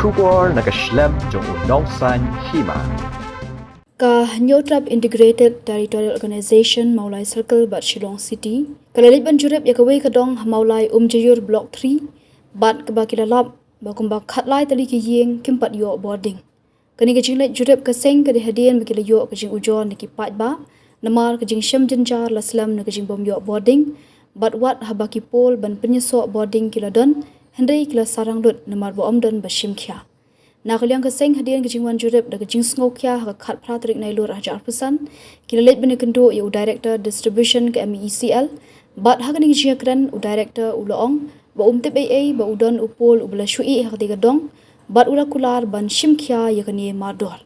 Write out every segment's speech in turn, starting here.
Shubor nakashlem jong unong san hima. Ka Nyotrap Integrated Territorial Organization Maulai Circle bat Shillong City. Kalalit ban jurep yakaway kadong Maulai Jayur Block 3 bat kabakilalap bakumba khatlai tali ki yeng kimpat yo boarding. Kani kajing let jurep kaseng kadi hadian bakila yo kajing ujon niki pat ba namar kajing syam jenjar laslam na kajing bom yo boarding bat wat habaki pol ban penyeso boarding kiladon hendai kila sarang lut namar bo omdon bashim kya. Na kaliang kaseng hadian kajing wan jurep da kajing sngokia ha khat pratrik nailur hajar pesan kila let bani kendo yo director distribution ke MECL bat ha kani kajing kran u director uloong ba umtip AA ba udon upol ubla shui ha katiga dong bat ula kular ban shimkia yakani mardor.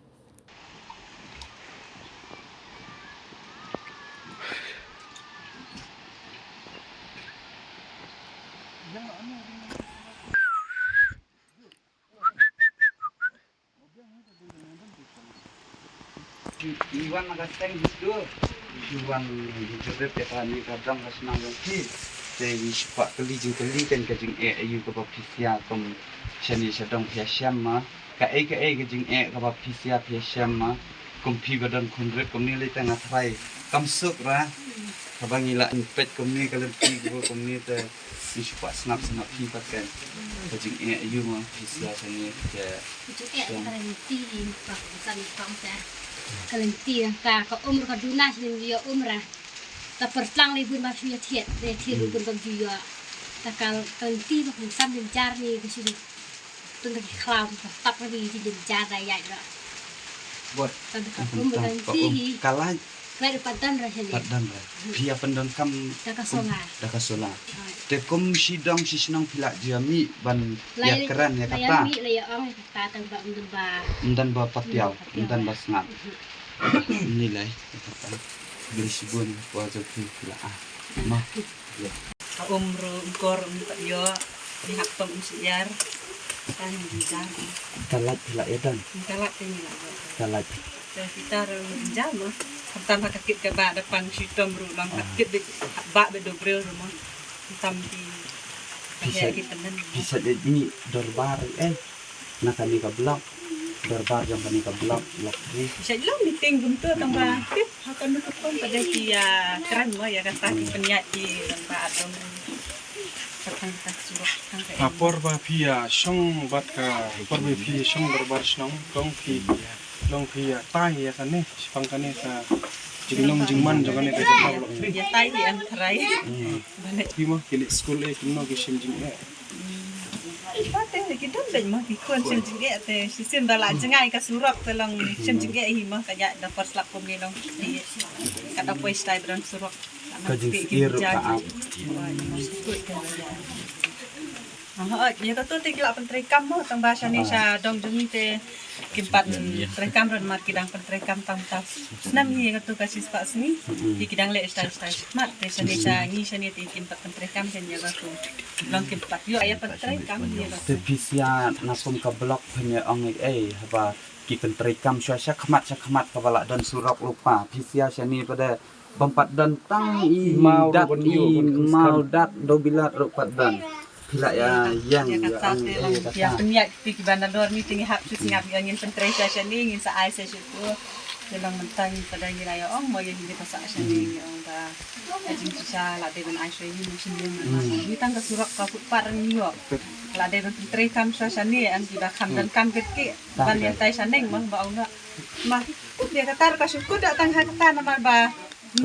Iwan nagateng gitu, Iwan jurep ya kami kadang kasenang lagi. Jadi sepak keli kan kajing ayu ke bapisia tom seni sedang biasa mah. Kae kajing ke bapisia biasa mah. Kumpi badan kundrep kami le tengah trai. Kamsuk ra. Kabangila impet kami kalau tigo kami te sepak snap hipat kan. Kajing ayu mah biasa seni ke. Kalentir ka umur ka dunas din dia umrah ta pertlang libun ma suya tiet de tiet libun bang dia ta kal kalentir ma sam din jar ni ke sini tun ta klam ta tap ni di din jar da yai ra Buat ta ka umur kalentir kalah lai padan ra sini padan ra pia pendon kam ta ka songa te kom sidang sisenang pilak jami ban ya keren ya lai kata mi lai ong ka ta ba dan ba patiau dan ba snap nilai kata beli sibun puasa pilak mah umro kor yo dihak pam siar tan bijar talat pilak ya dan talak ini lah talat kita jam pertama kakit ke ba depan sitom ru lang kakit di ba be dobrel rumah tampi bisa jadi dorbar nakani ka blok dorbar yang kani ka blok bisa lang meeting guntur tambah tip akan dulu pun pada dia keren mo ya kata penyak di tempat atau pertangkat suruh Apor ba pia song bat ka por ba pia song dorbar snong long pia tai ya kan ni sipang kan ni ka jinglong jingman jangan ni ka jawab dia tai di antara balik mah kilik school kino kisim jing Pateng lagi dong dan mah ikon sim jingge te sistem dala jengai ka surak telang sim jingge hi mah kaya da first lap pom ni dong di kata poi style dan surak kajing sikir ka ya kata tu tigla pentrekam mo tang bahasa ni sa dong jengi te kimpat trekam ran mat kidang pentrekam tamtas senam ni kata kasih spak sini di kidang le style mat te sani sa ni sani te kimpat pentrekam sen ya kata long kimpat yo aya pentrekam ni te pisia nasom ka blok punya ong haba ki pentrekam syasya khmat ka bala dan surak lupa pisia sani pada bempat dan tang i mau dat do bilat rupat dan pila ya yang ya penyak di bandar dor ni tinggi hak sus ngap ngin pentresa sini ngin sa ai sa syuku dalam mentang pada wilayah ong mo yang kita sa sini ong ta ajin sa la de ban ai sini musim ni tang ka surak ka par ni yo la de ban pentrekam sa sini an sudah kam dan kam ketki ban ya tai saneng mah ba ong mah dia katar ka syuku dak tang hakta nama ba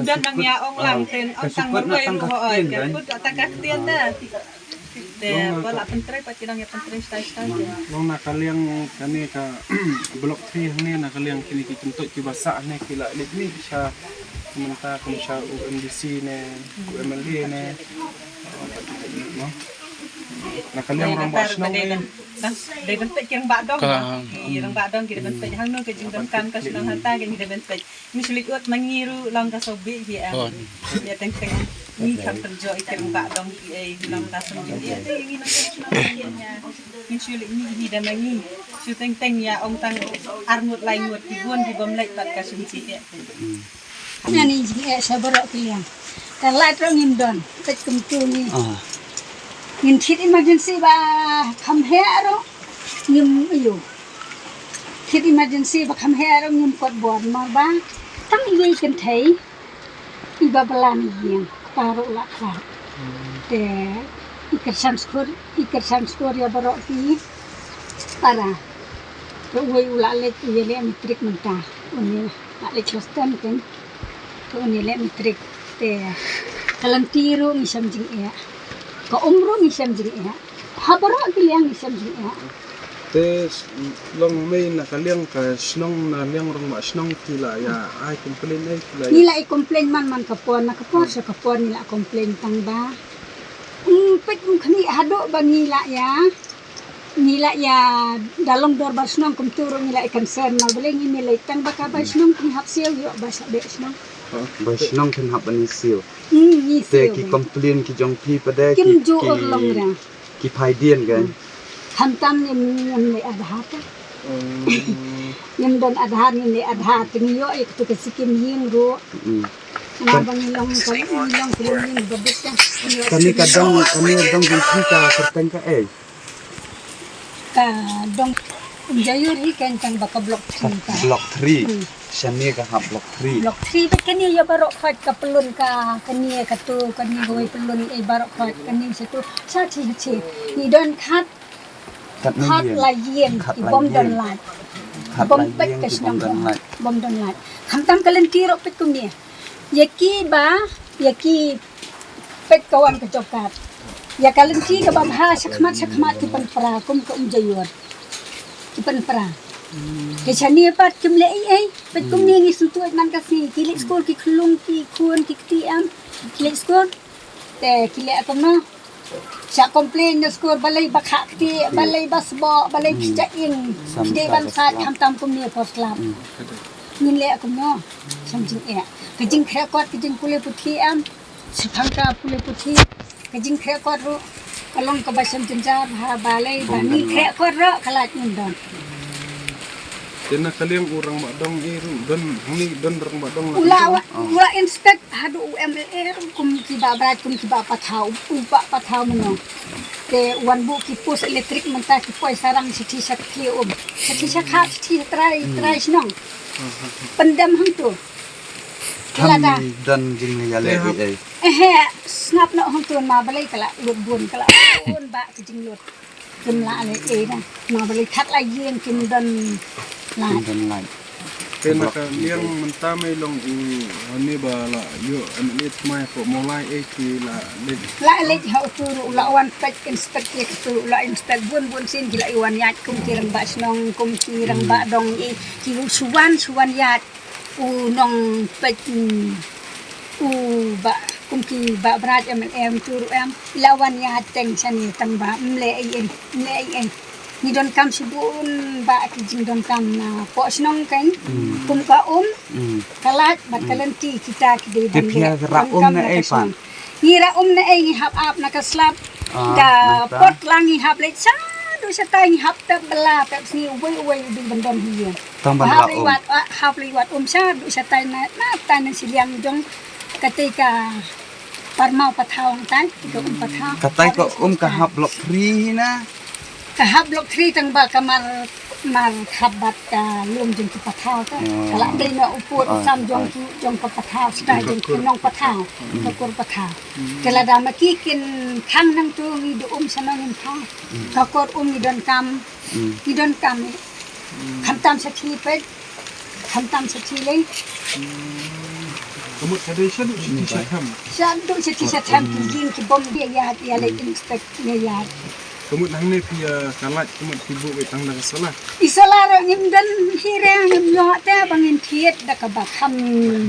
dan nang ya ong lang ten ong tang meroi ro oi kan put tang ka tian da wala pentre patirang ya pentre style long nakaliang kani ka blok 3 ni nakaliang kini kituntuk ci basa ni kila lit ni bisa sementara kumsha UMDC ne UMLD ne nakaliang orang bas nang de bentuk kirang badong kirang badong kira bentuk hang no ke jingdam kan ka sunang hanta ke ni de bentuk mislik ut mangiru lang ka sobi ya ya teng ni kan kerja kirang badong ki bilang ta sunang dia de ini nak sunangnya mislik ni de mangi su teng ya ong tang armut lai ngut di bon di bom lai tat ka sunci ya nani ji sabar kliang kalai trong indon tek kum tu ni ngin thit emergency ba kham he ro nyum ayo kit emergency ba kham he nyum kot bon ma ba tang i kan thei i ba balan yin paro la kha te iker samskor ya barok ti para we ula le le metrik menta oni le klostan kan to oni le metrik te kalantiro ni samjing ya ko umro ni samjing ya habaro kiliang ni samjing ya te long may nakaliang ka snong na liang rong ma snong tila ya ai complain ai tila nila i complain man kapon sa kapon nila complain tang ba pet khani hado ba nila ya dalong dor ba snong kum turo nila i concern na bele ni nila tang ba ka ba snong kum hap sel yo ba sa be snong ba snong kan hap ani siu ni te sel ki complain ki jong pi pada kim jo or long ra ki phai dien kan tham tam ni adha ta don adha ni adha tingi yo ik tu ke sikim yin ro na bang long kulung babit ya kami kadang jong pi ka kerteng ka ka dong jayur hi kan tang baka block 3 ka block 3 shani ka hap block 3 block 3 bet kani ya barok khat ka pelun ka kani ka tu kani goi pelun barok khat kani situ cha chi ni don khat khat la yen ki bom don lat bom pet ka snam bom don lat kham tam kalen tiro pet kum ni yaki pet kawan ka jokat ya kalen ti ka babha sakmat ki pan pra kum ka jayur ki pan pra ke chani pat kim le ai pet kum ni ngi sutu nan ka si ki le skol ki khulung ki khun ki ti am ki le skol te ki le atom no sa complain na skol balai bakha ti balai basbo balai cha in de ban sa kham tam kum ni for club nin le akom no samjing ke jing khre kot ke jing pule puthi am sithangka pule puthi ke jing khre kot ro kalong ka basam jenjar ha balai bani khre kot ro khalat nun don tena kaliang urang ma dong ru don ni don rang ma dong ula inspect hadu UMLR kum ki babrat kum ki ba pathau mono te wan bu ki pos elektrik menta ki poi sarang sithi sakhi sithi sakha sithi trai snong pendam hang tu kami dan jing ya le snap no hang tu ma balai kala lut bun kala bun ba ki jing lut kum la le na ma balai khat la yen kim dan la tena kaliang mentamai long ni ba la yo an lit mai ko molai ki la le ha tu la wan pek inspect le tu la inspect bun sin ki la wan yat kum ki rang ba snong kum ki rang ba dong ki suwan yat u nong pek u ba kum ki ba brat em tu em la wan yat teng chani tang ba le ai ni don kam subun ba ki jing don kam na po snong kan kum ka kalat bat kalenti kita ki de ban na pa ni ra na ngi hap ap na ka slap ka pot lang ngi hap le cha do sa tai ngi hap ta bala pep ni we du ban don hi tang ban la hap li wat sa do sa tai na ta na siliang jong ketika parmau pathau tai ko pathau katai ko ka hap block 3 na ka hap block 3 tang ba kamar mar khabat ka lum jeng ki pathau ka kala dei no uput sam jong ka pathau sta jeng ki nong pathau ka kur pathau kala da ma ki kin khang nang tu ngi do sanang in tha ka kur ni don kam kham tam sa thi pe kham tam sa thi le kamu ada sadu sithi sa tham ki jing ki bom dia ya le inspect ne ya kamu nang ne pia kalat kamu tibu ke tang da salah isolaro ngim dan hirang ngim yo ta bangin thiet da ka ba kham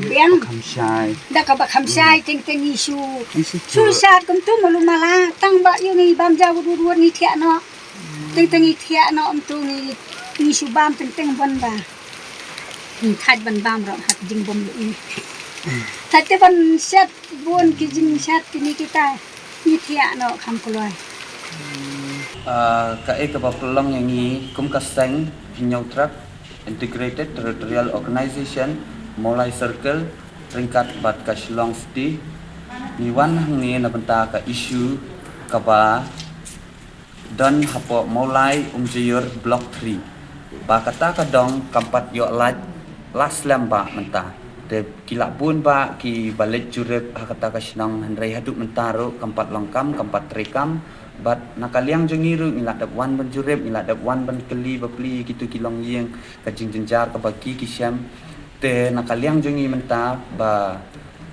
beng kham sai da ka ba kham sai ting isu sat kum tu malu mala tang ba yo ni bam ja dur ni thia no ting i thia no tu ni su bam ting bon ba ni khat ban bam ro hat jing bom ni khat te ban set bon ki jing set ni kita ni thia no kham koloi ka pelong yang ni kum ka seng Nyotrak Integrated Territorial Organization Molai Circle ringkat bat ka Shillong City ni wan hang ni na benta ka isu ka ba dan hapo mulai jayur blok 3 ba kata kadong kampat yo las lamba mentah de kilak pun ba ki balik jurep kata kasinang handrai haduk mentaro kampat longkam kampat rekam bat nakaliang jongiru milak dap wan ban jurep milak dap wan ban keli bapli gitu kilong yeng kajing jenjar ke bagi kisyam te nakaliang jongi mentah ba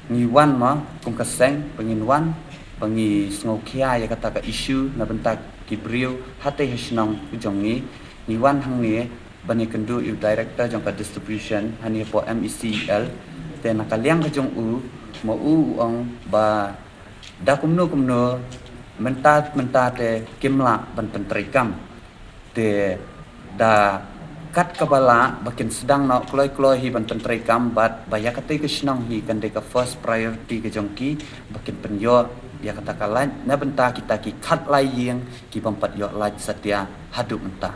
ngiwan ma kum kaseng penginwan pengi sngokia ya kata ka isu na bentak kibriu hate hasnong ujongi ngiwan hang ni bani kendu yu director jong ka distribution hani po MECL te nakaliang ka jong mo ong ba da kumno mentat te kimla ban pentrikam te da kat kabala bakin sedang nak kloi hi ban pentrikam bat baya kate kesnong hi kan de ka first priority ke jongki bakin penyo ya kata kalan na benta kita ki kat lai yeng ki pampat yo lai setia haduk mentah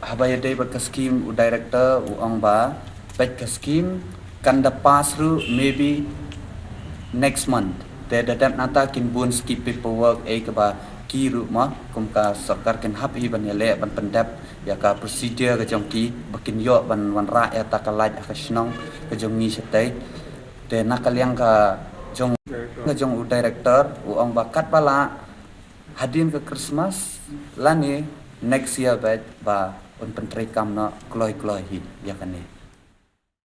habaya day ba skim u director u ong ba baik ka skim kan da pass through maybe next month te dadap nata kin bun skip paperwork ke ba ki ru ma kum ka sarkar kin hap hi ban yale ban pendap ya ka procedure ka jongki bakin yo ban wan ra ya takalaj ka snong ka jongi setai te nakaliang ka jong u director u ong bakat bala hadin ke Christmas lani next year ba un pentrikam no kloi hi ya kan ni